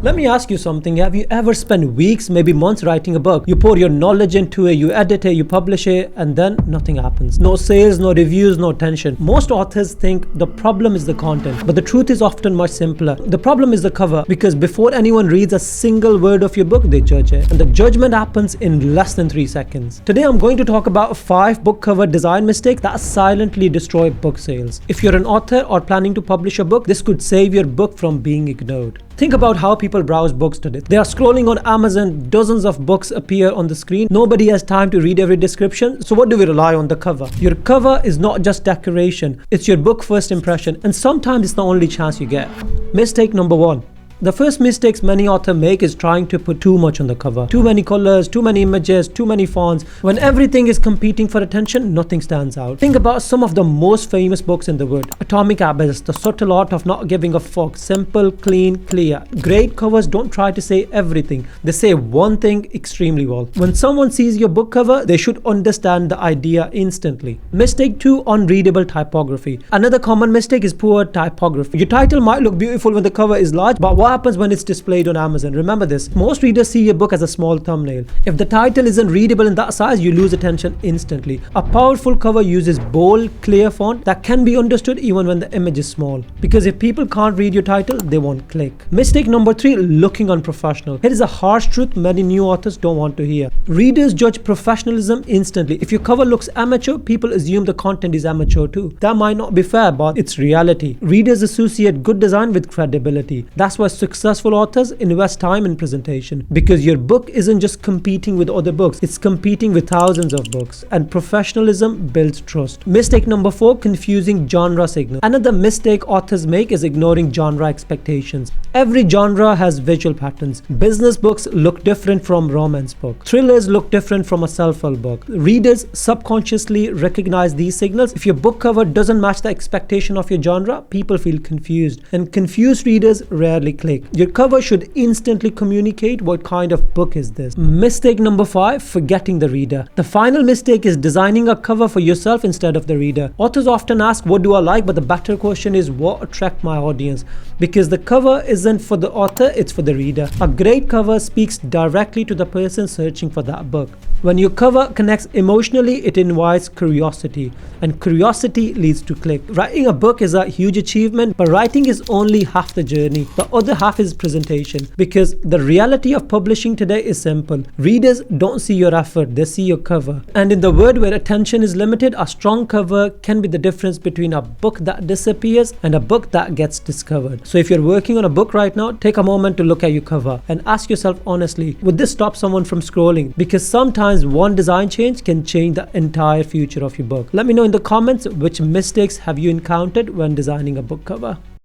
Let me ask you something. Have you ever spent weeks, maybe months writing a book? You pour your knowledge into it, you edit it, you publish it, and then nothing happens. No sales, no reviews, no attention. Most authors think the problem is the content, but the truth is often much simpler. The problem is the cover, because before anyone reads a single word of your book, they judge it. And the judgment happens in less than 3 seconds. Today I'm going to talk about 5 book cover design mistakes that silently destroy book sales. If you're an author or planning to publish a book, this could save your book from being ignored. Think about how people browse books today. They are scrolling on Amazon, dozens of books appear on the screen. Nobody has time to read every description, so what do we rely on? The cover. Your cover is not just decoration, it's your book first impression, and sometimes it's the only chance you get. Mistake number 1. The first mistakes many authors make is trying to put too much on the cover. Too many colors, too many images, too many fonts. When everything is competing for attention, nothing stands out. Think about some of the most famous books in the world. Atomic Habits, The Subtle Art of Not Giving a Fuck. Simple, clean, clear. Great covers don't try to say everything. They say one thing extremely well. When someone sees your book cover, they should understand the idea instantly. Mistake 2. Unreadable typography. Another common mistake is poor typography. Your title might look beautiful when the cover is large, but what happens when it's displayed on Amazon? Remember this, most readers see your book as a small thumbnail. If the title isn't readable in that size, you lose attention instantly. A powerful cover uses bold, clear font that can be understood even when the image is small. Because if people can't read your title, they won't click. Mistake number 3. Looking unprofessional. Here is a harsh truth many new authors don't want to hear. Readers judge professionalism instantly. If your cover looks amateur, people assume the content is amateur too. That might not be fair, but it's reality. Readers associate good design with credibility. That's why successful authors invest time in presentation, because your book isn't just competing with other books, it's competing with thousands of books, and professionalism builds trust. Mistake number 4. Confusing genre signals. Another mistake authors make is ignoring genre expectations. Every genre has visual patterns. Business books look different from romance books. Thrillers look different from a self-help book. Readers subconsciously recognize these signals. If your book cover doesn't match the expectation of your genre, people feel confused, and confused readers rarely click. Your cover should instantly communicate what kind of book is this. Mistake number 5. Forgetting the reader. The final mistake is designing a cover for yourself instead of the reader. Authors often ask, what do I like? But the better question is, what attracts my audience? Because the cover isn't for the author, it's for the reader. A great cover speaks directly to the person searching for that book. When your cover connects emotionally, it invites curiosity, and curiosity leads to click. Writing a book is a huge achievement, but writing is only half the journey. The other half is presentation, because the reality of publishing today is simple. Readers don't see your effort, they see your cover. And in the world where attention is limited, a strong cover can be the difference between a book that disappears and a book that gets discovered. So if you're working on a book right now, take a moment to look at your cover and ask yourself honestly, would this stop someone from scrolling? Because sometimes one design change can change the entire future of your book. Let me know in the comments which mistakes have you encountered when designing a book cover.